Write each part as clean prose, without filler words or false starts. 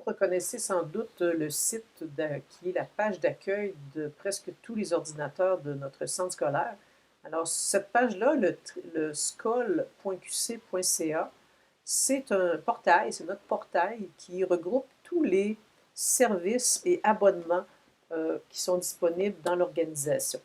reconnaissez sans doute le site qui est la page d'accueil de presque tous les ordinateurs de notre centre scolaire. Alors, cette page-là, le scol.qc.ca, c'est un portail, c'est notre portail qui regroupe tous les services et abonnements qui sont disponibles dans l'organisation.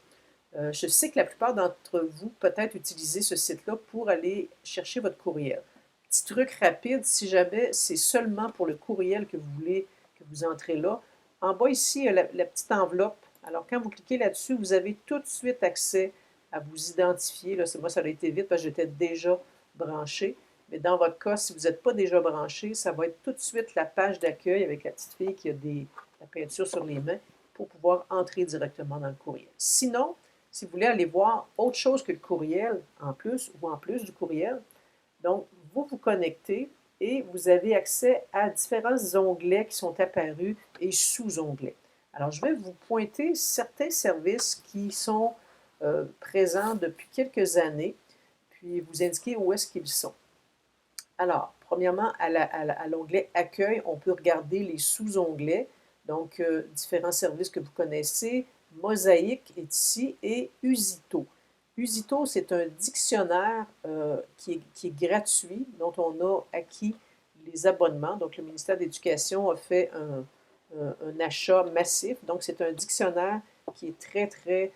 Je sais que la plupart d'entre vous, peut-être, utilisez ce site-là pour aller chercher votre courriel. Petit truc rapide, si jamais c'est seulement pour le courriel que vous voulez que vous entrez là, en bas ici, il y a la petite enveloppe. Alors, quand vous cliquez là-dessus, vous avez tout de suite accès à vous identifier. Là, moi, ça a été vite parce que j'étais déjà branché. Mais dans votre cas, si vous n'êtes pas déjà branché, ça va être tout de suite la page d'accueil avec la petite fille qui a la peinture sur les mains pour pouvoir entrer directement dans le courriel. Sinon, si vous voulez aller voir autre chose que le courriel en plus ou en plus du courriel, donc vous vous connectez et vous avez accès à différents onglets qui sont apparus et sous-onglets. Alors, je vais vous pointer certains services qui sont présents depuis quelques années, puis vous indiquer où est-ce qu'ils sont. Alors, premièrement, à l'onglet Accueil, on peut regarder les sous-onglets, donc différents services que vous connaissez. Mosaïque est ici et Usito. Usito, c'est un dictionnaire qui est gratuit, dont on a acquis les abonnements. Donc, le ministère de l'Éducation a fait un achat massif. Donc, c'est un dictionnaire qui est très, très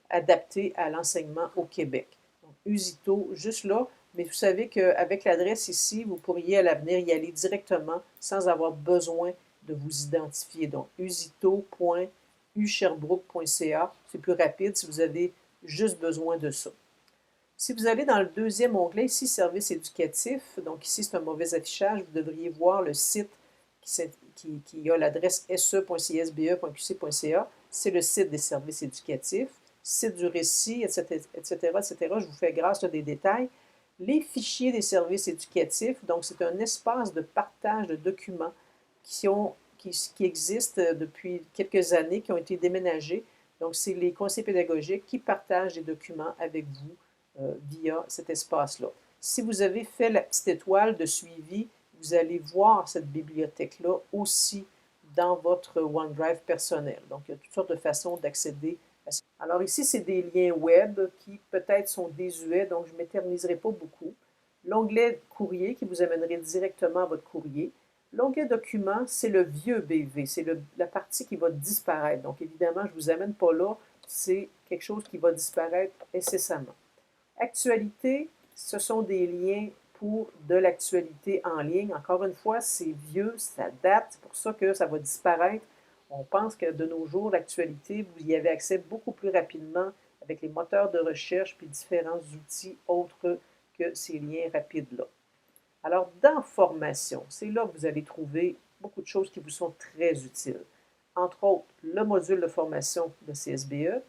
adapté à l'enseignement au Québec. Donc, Usito, juste là, mais vous savez qu'avec l'adresse ici, vous pourriez à l'avenir y aller directement sans avoir besoin de vous identifier. Donc, usito.usherbrooke.ca, c'est plus rapide si vous avez juste besoin de ça. Si vous allez dans le deuxième onglet, ici, Services éducatifs, donc ici, c'est un mauvais affichage, vous devriez voir le site qui a l'adresse se.csbe.qc.ca. C'est le site des services éducatifs, site du récit, etc., etc., etc. Je vous fais grâce des détails. Les fichiers des services éducatifs, donc c'est un espace de partage de documents qui existent depuis quelques années, qui ont été déménagés. Donc, c'est les conseils pédagogiques qui partagent des documents avec vous via cet espace-là. Si vous avez fait la petite étoile de suivi, vous allez voir cette bibliothèque-là aussi dans votre OneDrive personnel. Donc, il y a toutes sortes de façons d'accéder à ça. Alors ici, c'est des liens web qui peut-être sont désuets, donc je ne m'éterniserai pas beaucoup. L'onglet courrier qui vous amènerait directement à votre courrier. L'onglet documents, c'est le vieux BV, c'est la partie qui va disparaître. Donc évidemment, je ne vous amène pas là, c'est quelque chose qui va disparaître incessamment. Actualité, ce sont des liens pour de l'actualité en ligne. Encore une fois, c'est vieux, ça date, c'est pour ça que ça va disparaître. On pense que de nos jours, l'actualité, vous y avez accès beaucoup plus rapidement avec les moteurs de recherche puis différents outils autres que ces liens rapides-là. Alors, dans Formation, c'est là que vous allez trouver beaucoup de choses qui vous sont très utiles. Entre autres, le module de formation de CSBE,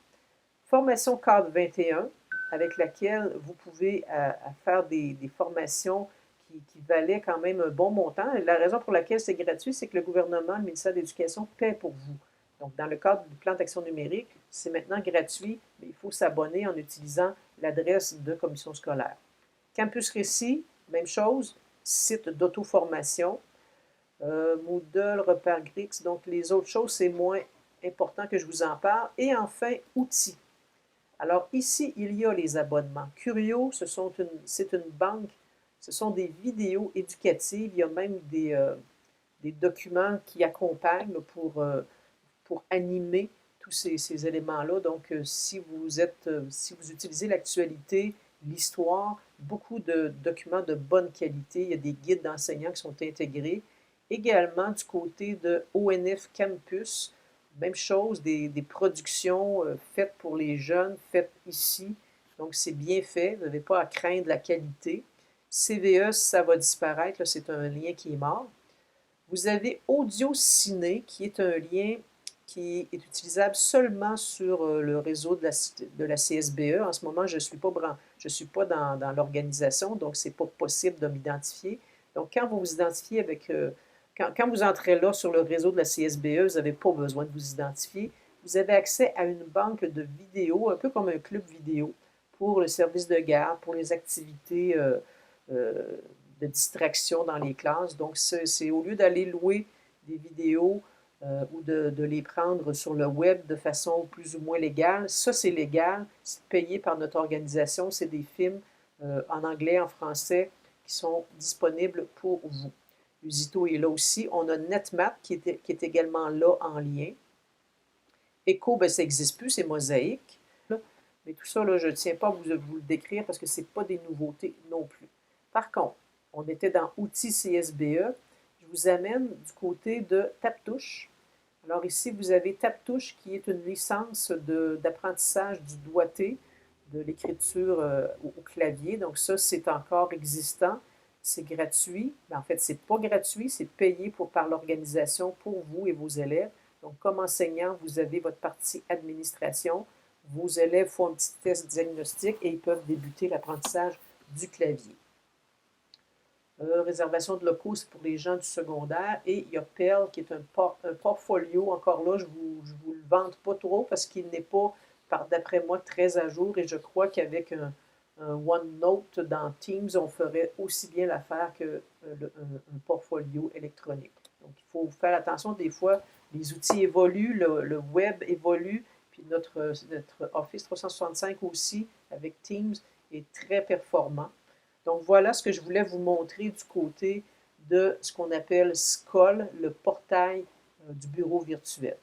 Formation Cadre 21, avec laquelle vous pouvez faire des formations qui valaient quand même un bon montant. Et la raison pour laquelle c'est gratuit, c'est que le gouvernement, le ministère de l'Éducation, paie pour vous. Donc, dans le cadre du plan d'action numérique, c'est maintenant gratuit, mais il faut s'abonner en utilisant l'adresse de commission scolaire. Campus Récit, même chose, site d'auto-formation. Moodle, Repère Grix, donc les autres choses, c'est moins important que je vous en parle. Et enfin, outils. Alors ici, il y a les abonnements. Curio, c'est une banque, ce sont des vidéos éducatives, il y a même des documents qui accompagnent pour animer tous ces éléments-là. Donc, si vous utilisez l'actualité, l'histoire, beaucoup de documents de bonne qualité, il y a des guides d'enseignants qui sont intégrés. Également, du côté de ONF Campus, même chose, des productions faites pour les jeunes, faites ici. Donc, c'est bien fait, vous n'avez pas à craindre la qualité. CVE, ça va disparaître, c'est un lien qui est mort. Vous avez Audio Ciné, qui est un lien qui est utilisable seulement sur le réseau de la CSBE. En ce moment, je ne suis pas dans l'organisation, donc ce n'est pas possible de m'identifier. Donc, quand vous vous identifiez avec... quand vous entrez là sur le réseau de la CSBE, vous n'avez pas besoin de vous identifier. Vous avez accès à une banque de vidéos, un peu comme un club vidéo, pour le service de garde, pour les activités de distraction dans les classes. Donc, c'est au lieu d'aller louer des vidéos ou de les prendre sur le web de façon plus ou moins légale, ça c'est légal, c'est payé par notre organisation, c'est des films en anglais, en français, qui sont disponibles pour vous. Usito est là aussi. On a NetMat qui est également là en lien. Echo, ben, ça n'existe plus, c'est Mosaïque. Mais tout ça, là, je ne tiens pas à vous le décrire parce que ce n'est pas des nouveautés non plus. Par contre, on était dans Outils CSBE. Je vous amène du côté de Taptouche. Alors ici, vous avez Taptouche qui est une licence d'apprentissage du doigté, de l'écriture au clavier. Donc ça, c'est encore existant. C'est gratuit. Mais en fait, ce n'est pas gratuit, c'est payé par l'organisation pour vous et vos élèves. Donc, comme enseignant, vous avez votre partie administration. Vos élèves font un petit test diagnostic et ils peuvent débuter l'apprentissage du clavier. Réservation de locaux, c'est pour les gens du secondaire. Et il y a Perl qui est un portfolio. Encore là, je vous le vante pas trop parce qu'il n'est pas, d'après moi, très à jour. Et je crois qu'avec un OneNote dans Teams, on ferait aussi bien l'affaire qu'un portfolio électronique. Donc, il faut faire attention. Des fois, les outils évoluent, le web évolue, puis notre Office 365 aussi, avec Teams, est très performant. Donc, voilà ce que je voulais vous montrer du côté de ce qu'on appelle SCOL, le portail du bureau virtuel.